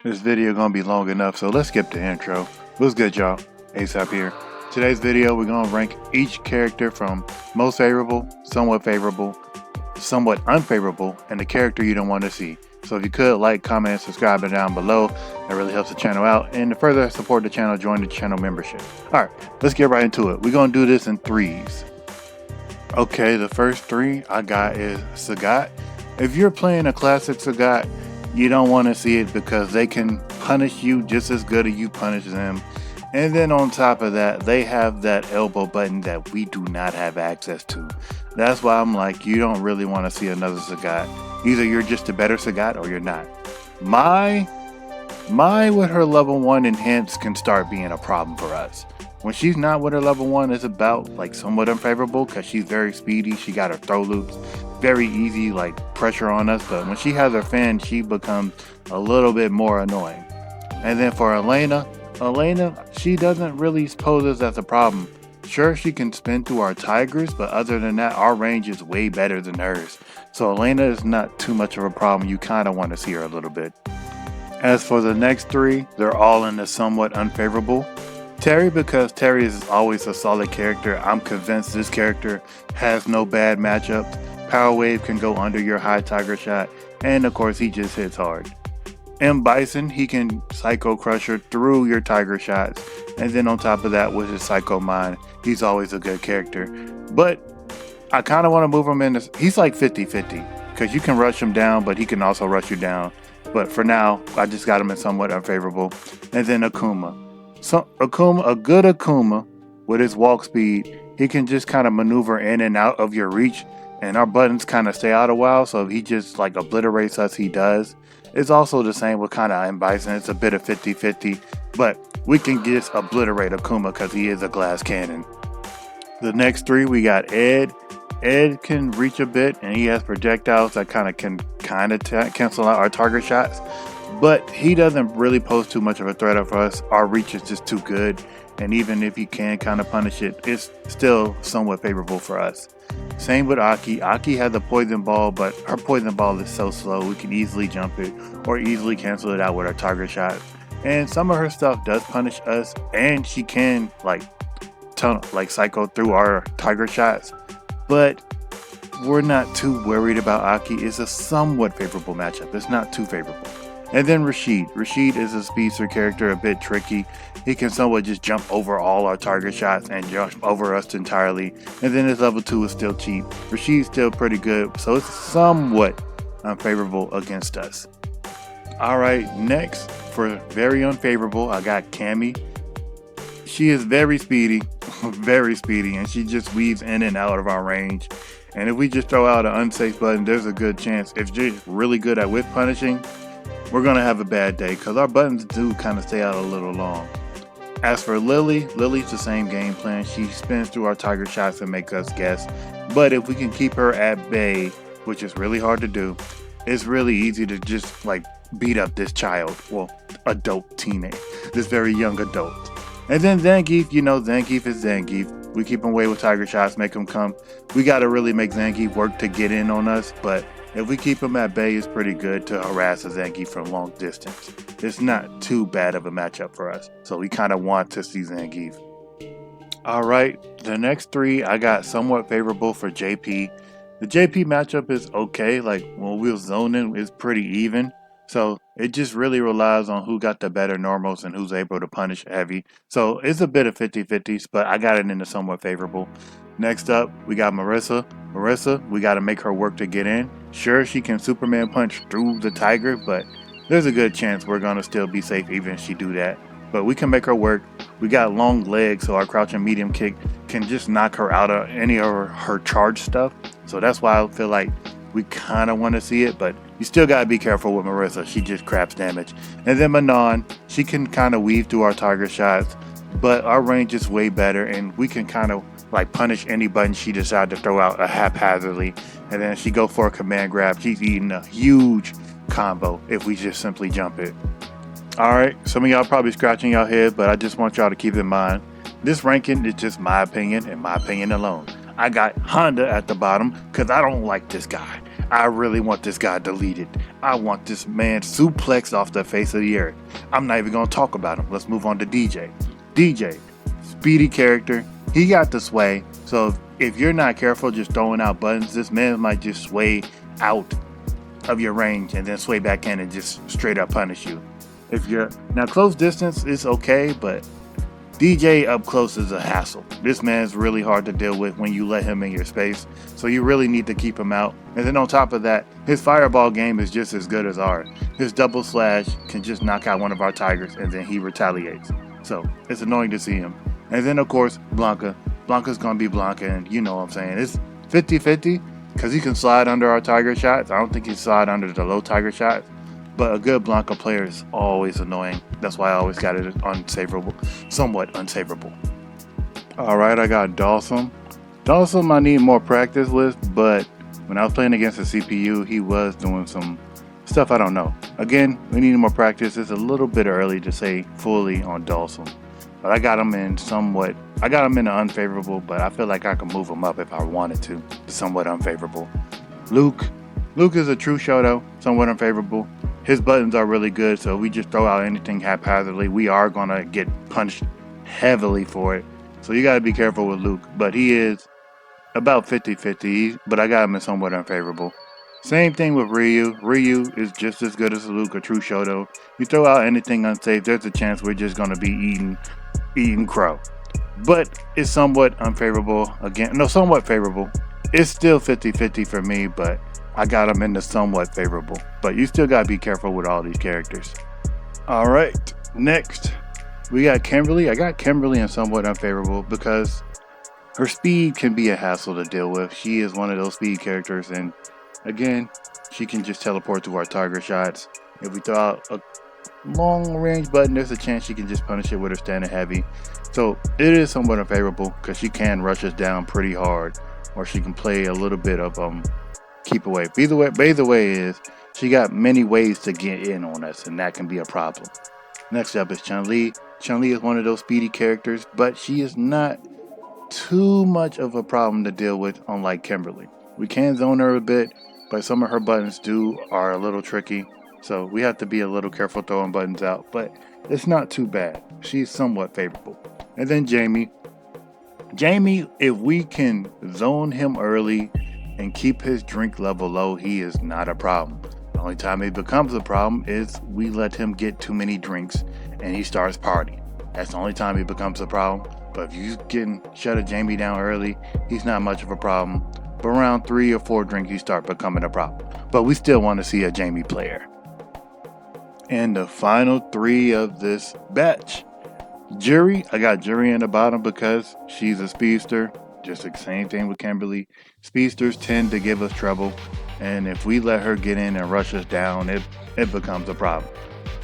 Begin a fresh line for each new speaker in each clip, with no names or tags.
This video gonna be long enough, so let's skip the intro. What's good, y'all? ASAP here. Today's video, we're gonna rank each character from most favorable, somewhat unfavorable, and the character you don't want to see. So if you could like, comment, and subscribe down below, that really helps the channel out. And to further support the channel, join the channel membership. Alright, let's get right into it. We're gonna do this in threes. Okay, the first three I got is Sagat. If you're playing a classic Sagat, you don't want to see it because they can punish you just as good as you punish them. And then on top of that, they have that elbow button that we do not have access to. That's why I'm like, you don't really want to see another Sagat. Either you're just a better Sagat or you're not. My with her level 1 enhance can start being a problem for us. When she's not with her level 1, it's about like somewhat unfavorable because she's very speedy. She got her throw loops, very easy like pressure on us. But when she has her fan, she becomes a little bit more annoying. And then for Elena, she doesn't really pose us as a problem. Sure, she can spin through our tigers, but other than that, our range is way better than hers. So Elena is not too much of a problem. You kind of want to see her a little bit. As for the next three, they're all in the somewhat unfavorable. Terry, because Terry is always a solid character. I'm convinced this character has no bad matchups. Power Wave can go under your high tiger shot, and of course he just hits hard. M. Bison, he can Psycho Crusher through your tiger shots, and then on top of that with his Psycho Mind, he's always a good character. But I kind of want to move him in this. He's like 50-50, because you can rush him down, but he can also rush you down. But for now, I just got him in somewhat unfavorable. And then Akuma. So a good Akuma with his walk speed, he can just kind of maneuver in and out of your reach, and our buttons kind of stay out a while, so if he just like obliterates us, he does. It's also the same with kind of M. Bison. It's a bit of 50-50, but we can just obliterate Akuma because he is a glass cannon. The next three, we got Ed. Ed can reach a bit, and he has projectiles that can cancel out our target shots. But he doesn't really pose too much of a threat for us. Our reach is just too good. And even if he can kind of punish it, it's still somewhat favorable for us. Same with Aki. Aki has a poison ball, but her poison ball is so slow. We can easily jump it or easily cancel it out with our target shot. And some of her stuff does punish us. And she can like psycho through our tiger shots. But we're not too worried about Aki. It's a somewhat favorable matchup. It's not too favorable. And then Rashid. Rashid is a speedster character, a bit tricky. He can somewhat just jump over all our target shots and jump over us entirely. And then his level 2 is still cheap. Rashid's still pretty good, so it's somewhat unfavorable against us. Alright, next, for very unfavorable, I got Cammy. She is very speedy, and she just weaves in and out of our range. And if we just throw out an unsafe button, there's a good chance, if she's really good at whip punishing, we're going to have a bad day because our buttons do kind of stay out a little long. As for Lily's the same game plan. She spins through our tiger shots and makes us guess. But if we can keep her at bay, which is really hard to do, it's really easy to just like beat up this child. Well, adult teenage. This very young adult. And then Zangief, Zangief is Zangief. We keep him away with tiger shots, make him come. We got to really make Zangief work to get in on us, but if we keep him at bay, it's pretty good to harass a Zangief from long distance. It's not too bad of a matchup for us, so we kind of want to see Zangief. Alright, the next three I got somewhat favorable for JP. The JP matchup is okay, like when we're zoning, it's pretty even. So it just really relies on who got the better normals and who's able to punish heavy. So it's a bit of 50-50s, but I got it into somewhat favorable. Next up, we got Marissa. Marissa, we got to make her work to get in. Sure, she can Superman punch through the tiger, but there's a good chance we're going to still be safe even if she do that. But we can make her work. We got long legs, so our crouching medium kick can just knock her out of any of her charge stuff. So that's why I feel like we kind of want to see it, but you still got to be careful with Marissa. She just craps damage. And then Manon, she can kind of weave through our tiger shots, but our range is way better, and we can kind of like punish any button she decides to throw out haphazardly. And then she go for a command grab. She's eating a huge combo if we just simply jump it. Alright, some of y'all probably scratching your head, but I just want y'all to keep in mind, this ranking is just my opinion and my opinion alone. I got Honda at the bottom because I don't like this guy. I really want this guy deleted. I want this man suplexed off the face of the earth. I'm not even gonna talk about him. Let's move on to DJ. DJ, speedy character. He got the sway. So if you're not careful just throwing out buttons, this man might just sway out of your range and then sway back in and just straight up punish you. If you're now close distance, it's okay, but DJ up close is a hassle. This man's really hard to deal with when you let him in your space, so you really need to keep him out. And then on top of that, his fireball game is just as good as ours. His double slash can just knock out one of our tigers and then he retaliates. So it's annoying to see him. And then of course, Blanca. Blanca's gonna be Blanca, and you know what I'm saying. It's 50-50 because he can slide under our tiger shots. I don't think he slide under the low tiger shots. But a good Blanca player is always annoying. That's why I always got it unsavourable, somewhat unsavourable. Alright, I got Dawson. Dawson I need more practice with, but when I was playing against the CPU, he was doing some stuff I don't know. Again, we need more practice. It's a little bit early to say fully on Dawson. But I got him in the unfavourable, but I feel like I can move him up if I wanted to somewhat unfavourable. Luke is a true shoto, somewhat unfavourable. His buttons are really good, so if we just throw out anything haphazardly, we are going to get punished heavily for it. So you got to be careful with Luke, but he is about 50-50, but I got him in somewhat unfavorable. Same thing with Ryu. Ryu is just as good as Luke, a true shoto. You throw out anything unsafe, there's a chance we're just going to be eating crow. But it's somewhat unfavorable. Again, no, somewhat favorable. It's still 50-50 for me, but I got him in the somewhat favorable. But you still got to be careful with all these characters. Alright, next we got Kimberly. I got Kimberly in somewhat unfavorable because her speed can be a hassle to deal with. She is one of those speed characters, and again, she can just teleport to our target shots. If we throw out a long range button, there's a chance she can just punish it with her standing heavy. So it is somewhat unfavorable because she can rush us down pretty hard, or she can play a little bit of keep away. Either way is she got many ways to get in on us, and that can be a problem. Next up is Chun-Li. Chun-Li is one of those speedy characters, but she is not too much of a problem to deal with, unlike Kimberly. We can zone her a bit, but some of her buttons are a little tricky, so we have to be a little careful throwing buttons out, but it's not too bad. She's somewhat favorable. And then Jamie, if we can zone him early and keep his drink level low, he is not a problem. The only time he becomes a problem is we let him get too many drinks and he starts partying. That's the only time he becomes a problem. But if you can shut a Jamie down early, he's not much of a problem. But around 3 or 4 drinks, you start becoming a problem. But we still want to see a Jamie player. And the final 3 of this batch. Jury, I got Jury in the bottom because she's a speedster. Just the same thing with Kimberly. Speedsters tend to give us trouble, and if we let her get in and rush us down, it becomes a problem.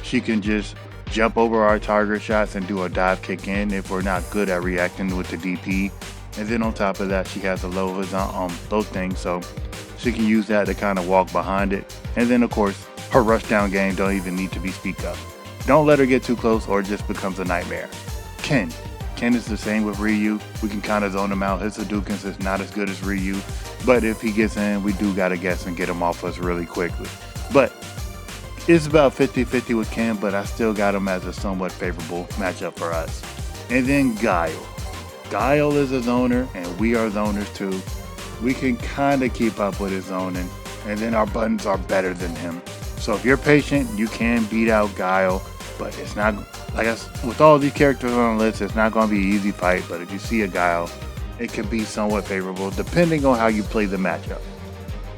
She can just jump over our target shots and do a dive kick in if we're not good at reacting with the DP. And then on top of that, she has a low thing, so she can use that to kind of walk behind it. And then of course, her rush down game don't even need to be speak up. Don't let her get too close or it just becomes a nightmare. Ken is the same with Ryu. We can kind of zone him out. His Hadoukens is not as good as Ryu, but if he gets in, we do got to guess and get him off us really quickly. But it's about 50-50 with Ken, but I still got him as a somewhat favorable matchup for us. And then Guile. Guile is a zoner, and we are zoners too. We can kind of keep up with his zoning, and then our buttons are better than him. So if you're patient, you can beat out Guile, but it's not, like with all these characters on the list, it's not going to be an easy fight, but if you see a Guile, it can be somewhat favorable depending on how you play the matchup.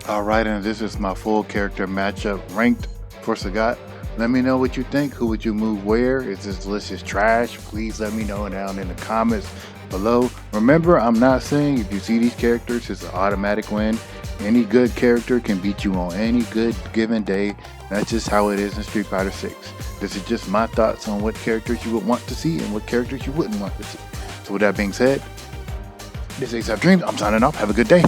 Alright, and this is my full character matchup ranked for Sagat. Let me know what you think. Who would you move where? Is this list is trash? Please let me know down in the comments below. Remember, I'm not saying if you see these characters, it's an automatic win. Any good character can beat you on any good given day. That's just how it is in Street Fighter 6. This is just my thoughts on what characters you would want to see and what characters you wouldn't want to see. So with that being said, this is ASAP Dreams. I'm signing off. Have a good day.